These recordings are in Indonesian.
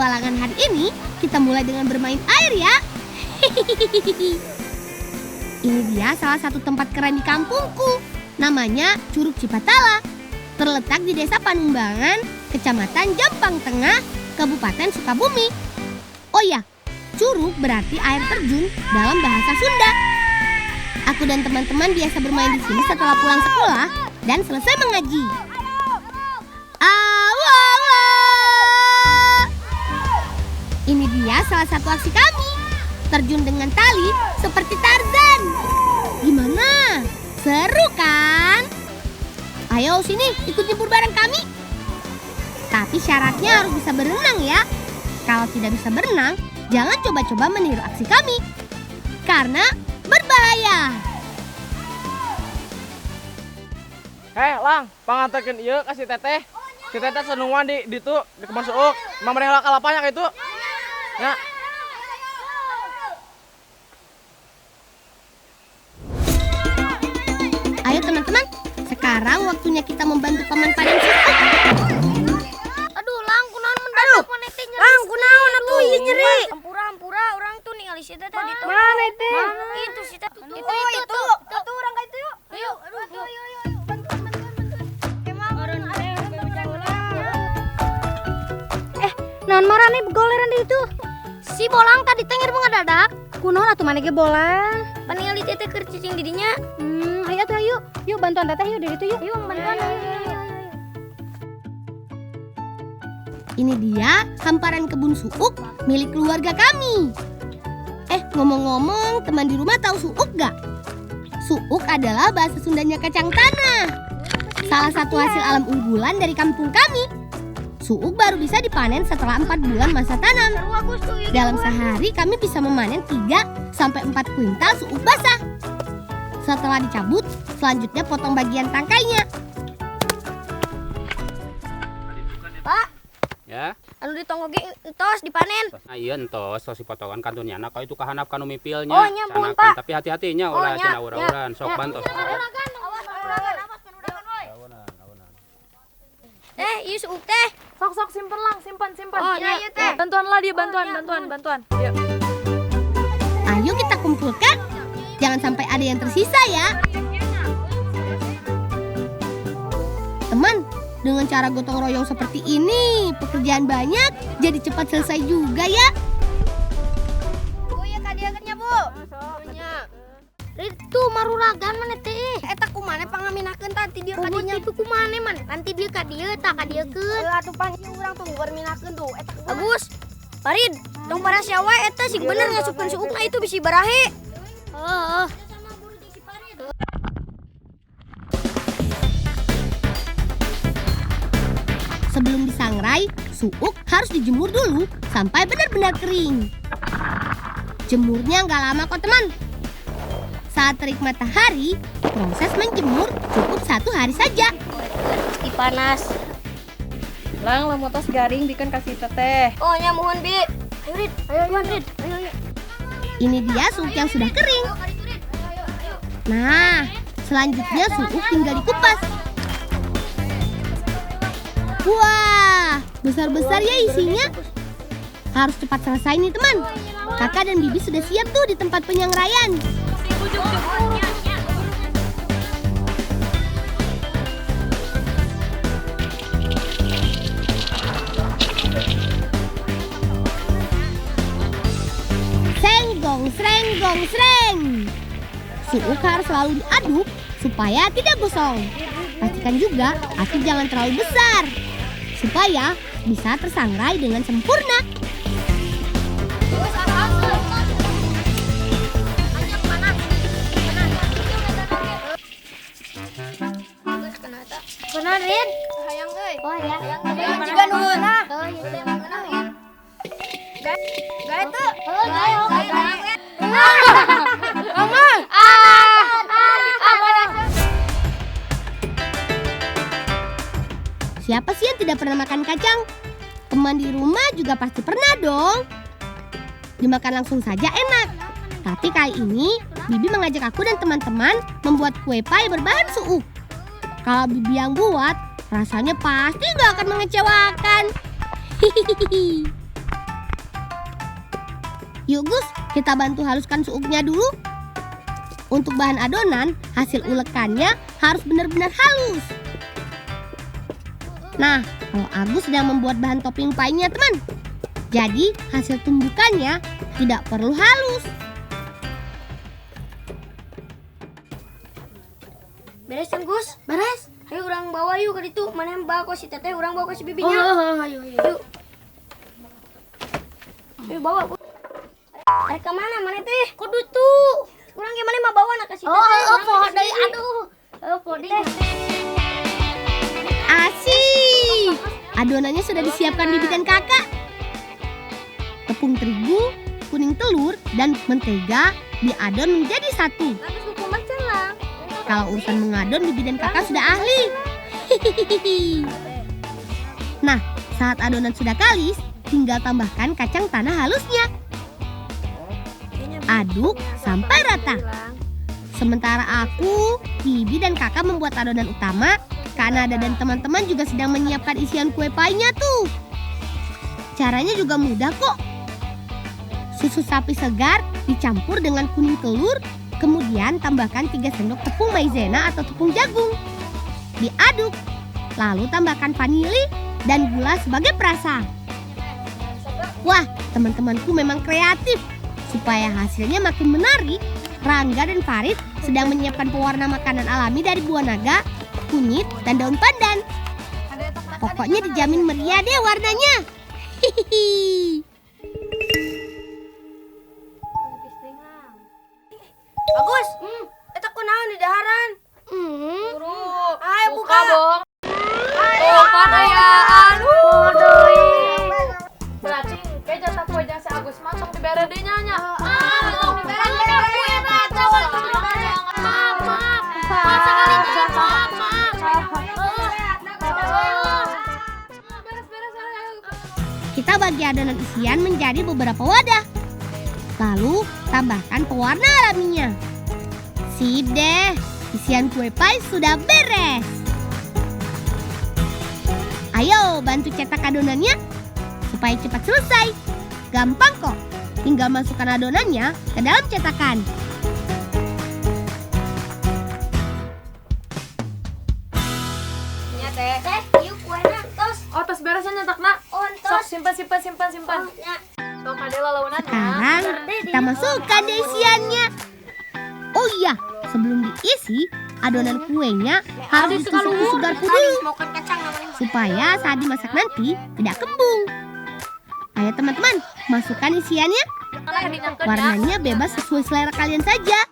Petualangan hari ini kita mulai dengan bermain air ya. Ini dia salah satu tempat keren di kampungku. Namanya Curug Cipatala. Terletak di Desa Panumbangan, Kecamatan Jampang Tengah, Kabupaten Sukabumi. Oh ya, curug berarti air terjun dalam bahasa Sunda. Aku dan teman-teman biasa bermain di sini setelah pulang sekolah dan selesai mengaji. Ini dia salah satu aksi kami. Terjun dengan tali seperti Tarzan. Gimana? Seru kan? Ayo sini ikut nyebur bareng kami. Tapi syaratnya harus bisa berenang ya. Kalau tidak bisa berenang, jangan coba-coba meniru aksi kami. Karena berbahaya. Lang, pangantarkeun ieu ka si Teteh. Si Teteh senungan di ditu di Kebon Suuk. Emang mereka kalapanya itu. Ya. Ayo teman-teman, sekarang waktunya kita membantu paman Padang Suuk. Aduh, Lang, kunaon mendadak mana teh nyeri. Lang, kunaon atuh ieu nyeri. Ampura orang tuh ningali si Teteh di tuh. Mana teh? Itu si Teteh. Itu. Tuh orang ka itu yuk. Ayo, ayo. Naon marane begoleran di itu? Si Bolang tadi tengir mengedadak. Kunaon atuh maneh ge bola? Paningali Teteh keur cicing di dinya. Ayo atuh ayo. Yuk bantuan Teteh yuk dari itu yuk. Yuk bantuan. Ini dia hamparan kebun suuk milik keluarga kami. Ngomong-ngomong, teman di rumah tahu suuk gak? Suuk adalah bahasa Sundanya kacang tanah. Salah satu hasil alam unggulan dari kampung kami. Suuk baru bisa dipanen setelah 4 bulan masa tanam. Dalam sehari kami bisa memanen 3-4 kuintal suuk basah. Setelah dicabut, selanjutnya potong bagian tangkainya. Pak, Ya, anu ditonggo ge entos dipanen. nah iya entos tos dipotongan kantunnya nah kau itu kahanap kanu mipilnya. Oh, nya, mohon, Sanakan. Pak. Tapi hati-hatinya Oh, ulah nya, cenah ura-uran sok nya. bantos. Ieu suuk teh. Sok simpen Lang, simpan. Oh, iya teh. Bantuan lah dia, bantuan. Yuk. Ayo kita kumpulkan. Jangan sampai ada yang tersisa ya. Teman, dengan cara gotong royong seperti ini, pekerjaan banyak, jadi cepat selesai juga ya. Bu, ya kadieukeunnya, Bu. Nya. Itu maruragan mana teh? Eta kumaha pangaminakeun tanti dia kadinya. Itu kumaha man? Nanti dia ka dieu tah kadiekeun. Atuh panggil urang tuh berminakeun tuh eta. Bagus. Farid, tong para siawa eta sih bener ngasupkeun suukna itu bisi barahe. Heeh. Sebelum disangrai, suuk harus dijemur dulu sampai benar-benar kering. Jemurnya nggak lama kok teman. Saat terik matahari, proses menjemur cukup 1 hari saja. Di panas. Lang, lamun tos garing bikin kasih Teteh. Oh, nya mohon Bi. Ayo Rid, ayo Rid. Ayo. Ini dia suuk yang sudah kering. Nah, selanjutnya suuk tinggal dikupas. Wah, besar-besar ya isinya. Harus cepat selesai nih teman. Kakak dan Bibi sudah siap tuh di tempat penyangraian. Sreng. Suuk harus selalu diaduk supaya tidak gosong. Pastikan juga api jangan terlalu besar supaya bisa tersangrai dengan sempurna. Benar Rid. Hayang euy. Oh ya. Hayang juga nuhun. Oh ieu teh mana Rid. Gae tuh. Oh gae. Amang. Siapa sih yang tidak pernah makan kacang? Teman di rumah juga pasti pernah dong. Dimakan langsung saja enak. Tapi kali ini Bibi mengajak aku dan teman-teman membuat kue pie berbahan suuk. Kalau Bibi yang buat, rasanya pasti gak akan mengecewakan. Hihihi. Yuk Gus, kita bantu haluskan suuknya dulu. Untuk bahan adonan, hasil ulekannya harus benar-benar halus. Nah, kalau Agus sedang membuat bahan topping pie-nya teman. Jadi hasil tumbukannya tidak perlu halus. Beres kan Gus? Beres. Ayo orang bawa yuk ke itu. Mana yang bawa si teteh, orang bawa ke si bibinya. Ayo. Yuk. Ayo bawa. Tarik ke mana teh? Kudu tuh. Kurang gimana mah bawa nak ke si teteh. Pohon deui aduh. Pohon deui. Asik. Adonannya sudah disiapkan Bibi dan Kakak. Tepung terigu, kuning telur, dan mentega diadon menjadi satu. Kalau urusan mengadon, Bibi dan Kakak sudah ahli. Nah, saat adonan sudah kalis, tinggal tambahkan kacang tanah halusnya. Aduk sampai rata. Sementara aku, Bibi dan Kakak membuat adonan utama, Kanada dan teman-teman juga sedang menyiapkan isian kue pie-nya tuh. Caranya juga mudah kok. Susu sapi segar dicampur dengan kuning telur, kemudian tambahkan 3 sendok tepung maizena atau tepung jagung. Diaduk, lalu tambahkan vanili dan gula sebagai perasa. Wah, teman-temanku memang kreatif. Supaya hasilnya makin menarik, Rangga dan Farid sedang menyiapkan pewarna makanan alami dari buah naga, kunyit, dan daun pandan. Pokoknya dijamin meriah deh warnanya. Hihihi. Bagus. Eta kunaon di daharan? Ayo buka. Buka ya. Berarti kayak jasa kue jasa Agus masuk di BRD nya. Kita bagi adonan isian menjadi beberapa wadah. Lalu tambahkan pewarna alaminya. Sip deh, isian kue pie sudah beres. Ayo bantu cetak adonannya supaya cepat selesai. Gampang kok, tinggal masukkan adonannya ke dalam cetakan. Teh, yuk kuena tos. Oh, tos beresnya nyetak nak. Sok simpan. Sok kadela launannya. Sekarang kita masukkan deh isiannya. Oh iya, sebelum diisi, adonan kuenya harus ditusuk garpu dulu supaya saat dimasak nanti tidak kembung. Ayo teman-teman, masukkan isiannya. Warnanya bebas sesuai selera kalian saja.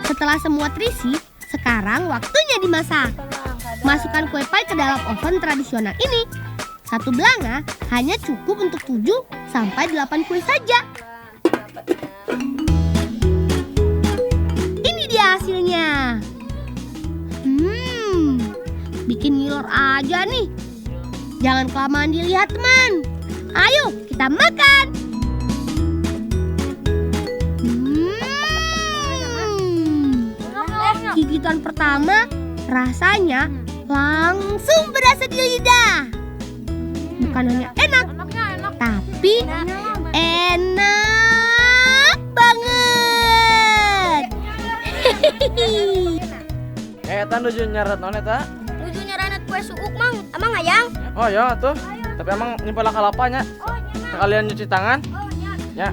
Setelah semua terisi, sekarang waktunya dimasak. Masukkan kue pie ke dalam oven tradisional ini. Satu belanga hanya cukup untuk 7-8 kue saja. Ini dia hasilnya. Bikin ngiler aja nih. Jangan kelamaan dilihat teman. Ayo kita makan. Gigitan pertama rasanya langsung berasa di lidah. Bukan hanya enak, tapi enak banget. Eta nuju nyaret non eta? Nuju nyaranat kue suuk mang, emang ayang? Oh ya tuh. Tapi emang nyimpen kalapanya. Sekalian nyuci tangan. Ya.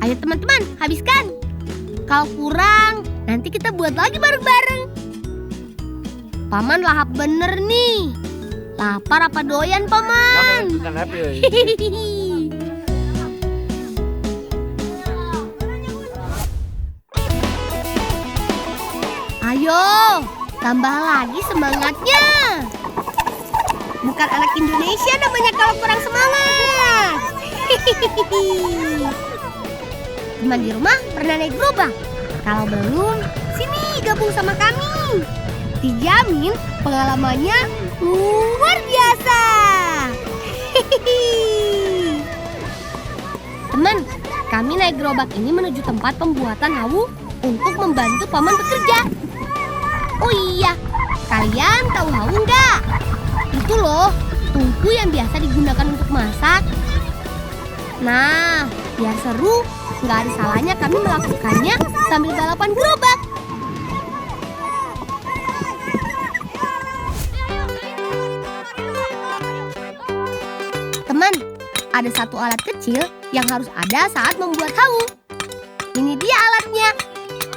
Ayo teman-teman, habiskan. Kalau kurang, nanti kita buat lagi bareng-bareng. Paman lahap bener nih. Lapar apa doyan, Paman? Kan happy. Ayo, tambah lagi semangatnya. Bukan anak Indonesia namanya kalau kurang semangat. Teman di rumah pernah naik gerobak? Kalau belum, sini gabung sama kami. Dijamin pengalamannya luar biasa. Teman, kami naik gerobak ini menuju tempat pembuatan hawu untuk membantu paman bekerja. Oh iya, kalian tahu hawu nggak? Itu loh, tungku yang biasa digunakan untuk masak. Nah, biar seru, nggak ada salahnya kami melakukannya sambil balapan gerobak. Teman, ada satu alat kecil yang harus ada saat membuat hawu. Ini dia alatnya.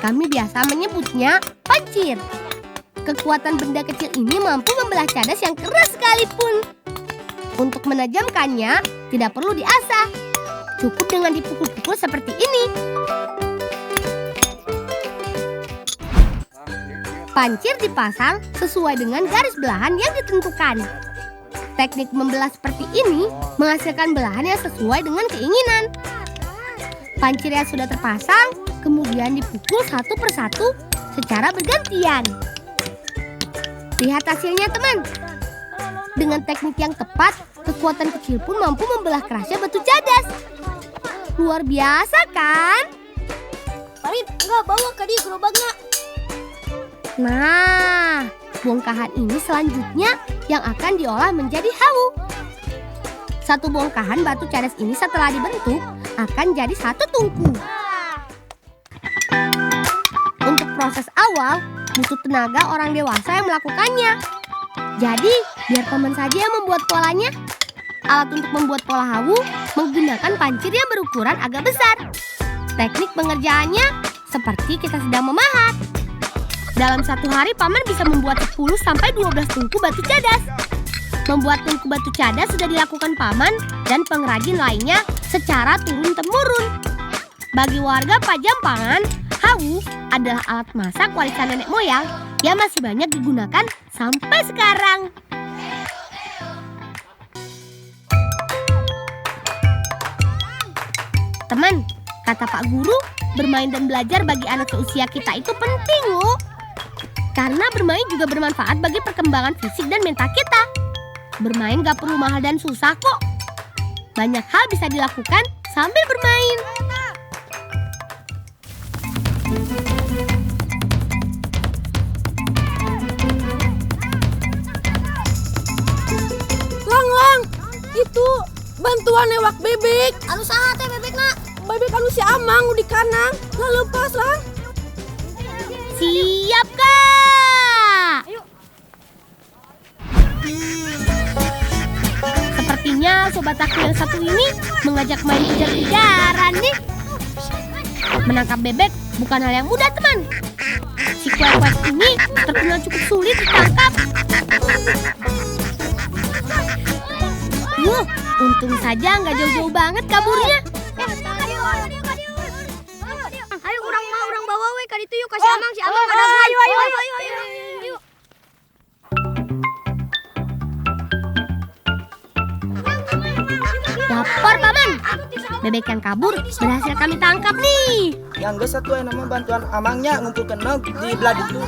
Kami biasa menyebutnya pancir. Kekuatan benda kecil ini mampu membelah cadas yang keras sekalipun. Untuk menajamkannya, tidak perlu diasah. Cukup dengan dipukul-pukul seperti ini. Pancir dipasang sesuai dengan garis belahan yang ditentukan. Teknik membelah seperti ini menghasilkan belahan yang sesuai dengan keinginan. Pancir yang sudah terpasang kemudian dipukul satu persatu secara bergantian. Lihat hasilnya teman. Dengan teknik yang tepat, kekuatan kecil pun mampu membelah kerasnya batu cadas. Luar biasa kan? Farid, enggak bawa ke dia gerobaknya. Nah, bongkahan ini selanjutnya yang akan diolah menjadi hawu. Satu bongkahan batu cadas ini setelah dibentuk akan jadi satu tungku. Untuk proses awal, butuh tenaga orang dewasa yang melakukannya. Jadi, biar paman saja yang membuat polanya. Alat untuk membuat pola hawu menggunakan pancir yang berukuran agak besar. Teknik pengerjaannya seperti kita sedang memahat. Dalam satu hari, paman bisa membuat 10-12 tungku batu cadas. Membuat tungku batu cadas sudah dilakukan paman dan pengrajin lainnya secara turun-temurun. Bagi warga Pajampangan, hawu adalah alat masak warisan nenek moyang yang masih banyak digunakan sampai sekarang. Teman, kata Pak Guru, bermain dan belajar bagi anak seusia kita itu penting loh. Karena bermain juga bermanfaat bagi perkembangan fisik dan mental kita. Bermain gak perlu mahal dan susah kok. Banyak hal bisa dilakukan sambil bermain. Lang, itu bantuan ewak bebek. Anu saha teh bebek nak? Bebek anu si Amang di kanang. Lah lepas lang. Siap, Kak! Sepertinya sobat aku yang satu ini mengajak main kejar-kejaran nih. Menangkap bebek bukan hal yang mudah, teman. Si kuek-kuek ini terkenal cukup sulit ditangkap. Untung saja nggak jauh-jauh banget kaburnya. Ayo orang bawa we ka ditu yuk ka si Amang kada ayo. Lapor paman. Bebek yang kabur berhasil kami tangkap nih. Yang geus satu nama bantuan Amangnya ngumpulkeun di belah ditu.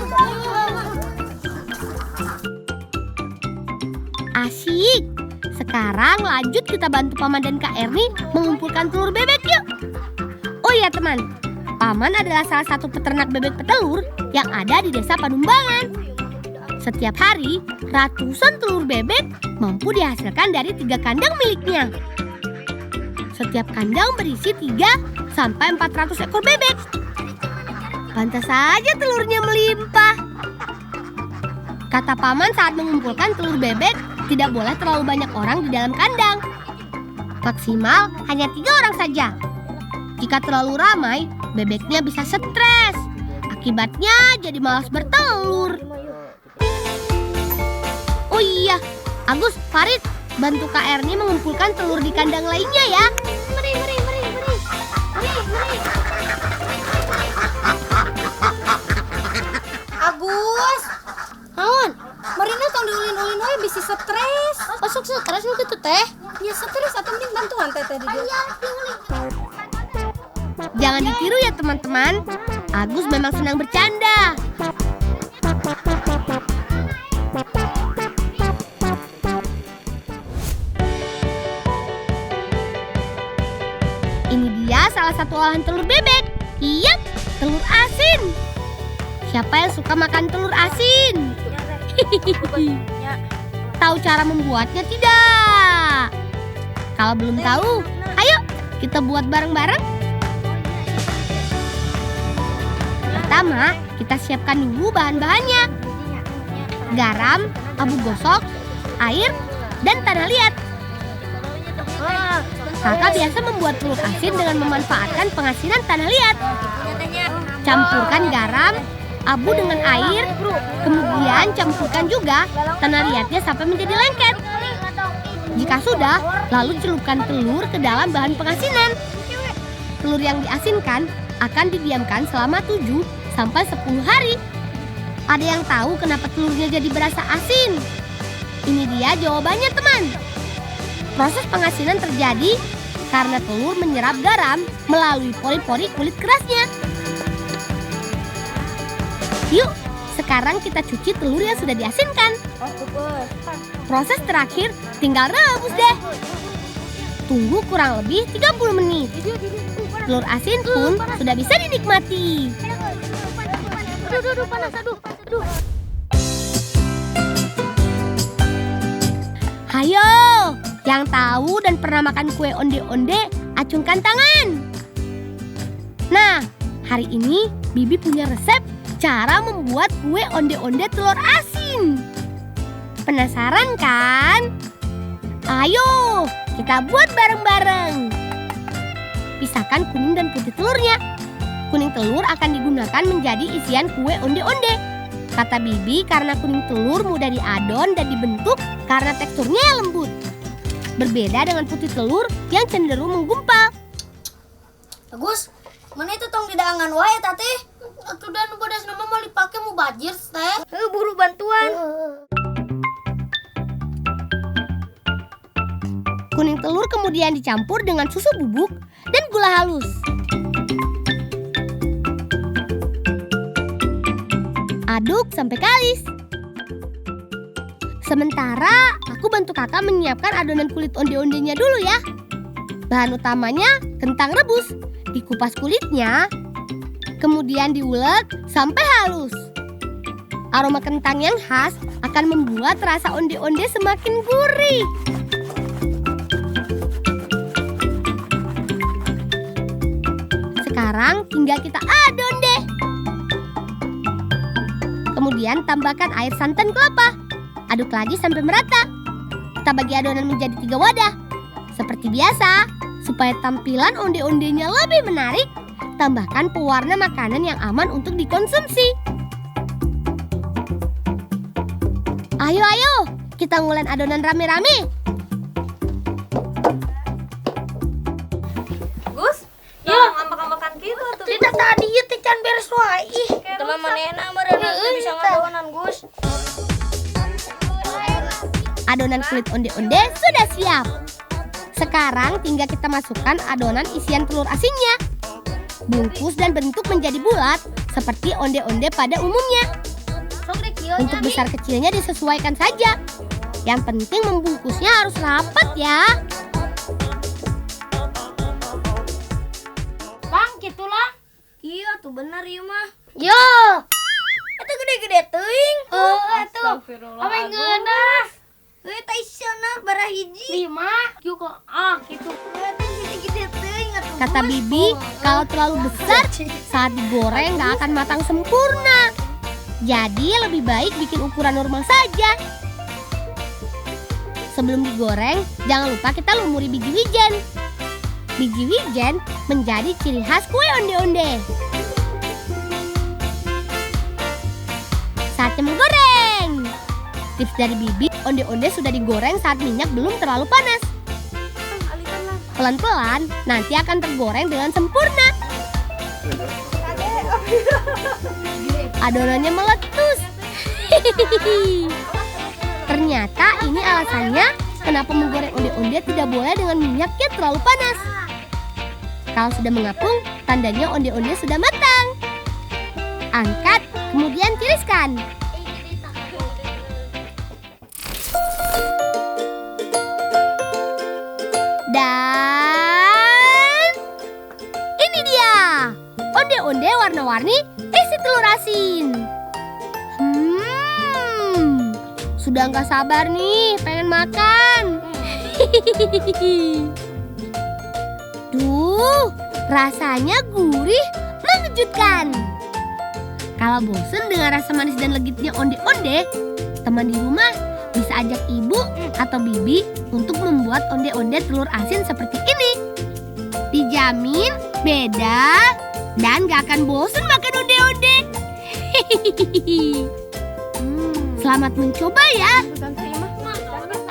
Asyik. Sekarang lanjut kita bantu Paman dan Kak Erni mengumpulkan telur bebek yuk. Oh iya teman, Paman adalah salah satu peternak bebek petelur yang ada di desa Panumbangan. Setiap hari, ratusan telur bebek mampu dihasilkan dari 3 kandang miliknya. Setiap kandang berisi 3-400 ekor bebek. Pantas saja telurnya melimpah. Kata Paman saat mengumpulkan telur bebek, tidak boleh terlalu banyak orang di dalam kandang. Maksimal hanya 3 orang saja. Jika terlalu ramai, bebeknya bisa stres. Akibatnya jadi malas bertelur. Oh iya, Agus, Farid, bantu Kak Erni mengumpulkan telur di kandang lainnya ya. Mari. Agus. Naon? Marina tong diulin-ulin we bisi stres. Masuk stres nu kitu teh? Ya stres atuh mending bantuan teh di dieu. Jangan ditiru ya teman-teman. Agus memang senang bercanda. Ini dia salah satu olahan telur bebek. Yap, telur asin. siapa yang suka makan telur asin? Tahu cara membuatnya tidak? Kalau belum tahu, ayo kita buat bareng-bareng. Pertama, kita siapkan dulu bahan-bahannya. Garam, abu gosok, air, dan tanah liat. Kakak biasa membuat telur asin dengan memanfaatkan pengasinan tanah liat. Campurkan garam, abu dengan air, kemudian campurkan juga tanah liatnya sampai menjadi lengket. Jika sudah, lalu celupkan telur ke dalam bahan pengasinan. Telur yang diasinkan akan didiamkan selama 7 sampai 10 hari. Ada yang tahu kenapa telurnya jadi berasa asin? Ini dia jawabannya, teman. Proses pengasinan terjadi karena telur menyerap garam melalui pori-pori kulit kerasnya. Yuk, sekarang kita cuci telur yang sudah diasinkan. Proses terakhir tinggal rebus deh. Tunggu kurang lebih 30 menit. Telur asin pun sudah bisa dinikmati. Aduh, panas, aduh. Hayo, yang tahu dan pernah makan kue onde-onde, acungkan tangan. Nah, hari ini Bibi punya resep cara membuat kue onde-onde telur asin. Penasaran kan? Ayo, kita buat bareng-bareng. Pisahkan kuning dan putih telurnya. Kuning telur akan digunakan menjadi isian kue onde-onde. Kata Bibi karena kuning telur mudah diadon dan dibentuk karena teksturnya yang lembut. Berbeda dengan putih telur yang cenderung menggumpal. Bagus, mana itu tong didangan wae tati? Atuh dan bodas nama mau dipakai mau bajir teh. Buru bantuan. Kuning telur kemudian dicampur dengan susu bubuk dan gula halus. Aduk sampai kalis. Sementara aku bantu kakak menyiapkan adonan kulit onde-ondenya dulu ya. Bahan utamanya kentang rebus. Dikupas kulitnya, kemudian diulek sampai halus. Aroma kentang yang khas akan membuat rasa onde-onde semakin gurih. Sekarang tinggal kita adon deh. Kemudian tambahkan air santan kelapa. Aduk lagi sampai merata. Kita bagi adonan menjadi 3 wadah. Seperti biasa, supaya tampilan onde-ondenya lebih menarik, tambahkan pewarna makanan yang aman untuk dikonsumsi. Ayo, kita ngulen adonan rame-rame. Gus, yuk ngambek-ngambekan gitu tuh. Tidak tadi ya teh can beres wae. Teman manehna meureun bisa ngadonan Gus. Adonan kulit onde-onde sudah siap. Sekarang tinggal kita masukkan adonan isian telur asinnya. Bungkus dan bentuk menjadi bulat seperti onde-onde pada umumnya. Untuk besar kecilnya disesuaikan saja. Yang penting membungkusnya harus rapat ya. Bang, gitulah. Iya tuh bener ieu mah. Yo, Eta gede-gede teuing. Atuh. Astagfirullah. Apa yang geunas? Teh isana bara hiji. 5 juga gitu. Eta gede-gede teuing atuh. kata Bibi, kalau terlalu besar saat digoreng nggak akan matang sempurna. Jadi lebih baik bikin ukuran normal saja. Sebelum digoreng, jangan lupa kita lumuri biji wijen. Biji wijen menjadi ciri khas kue onde-onde. Saatnya menggoreng. Tips dari Bibi, onde-onde sudah digoreng saat minyak belum terlalu panas. Pelan-pelan, nanti akan tergoreng dengan sempurna. Adonannya meletus. Ternyata ini alasannya kenapa menggoreng onde-onde tidak boleh dengan minyak yang terlalu panas. Kalau sudah mengapung, tandanya onde-onde sudah matang. Angkat, kemudian tiriskan. Dan ini dia, onde-onde warna-warni isi telur asin. Sudah nggak sabar nih, pengen makan. Duh, rasanya gurih, mengejutkan. Kalau bosen dengan rasa manis dan legitnya onde-onde, teman di rumah bisa ajak ibu atau bibi untuk membuat onde-onde telur asin seperti ini. Dijamin beda dan gak akan bosen makan onde-onde. Selamat mencoba ya.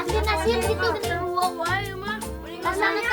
Asin-asin gitu. Rasanya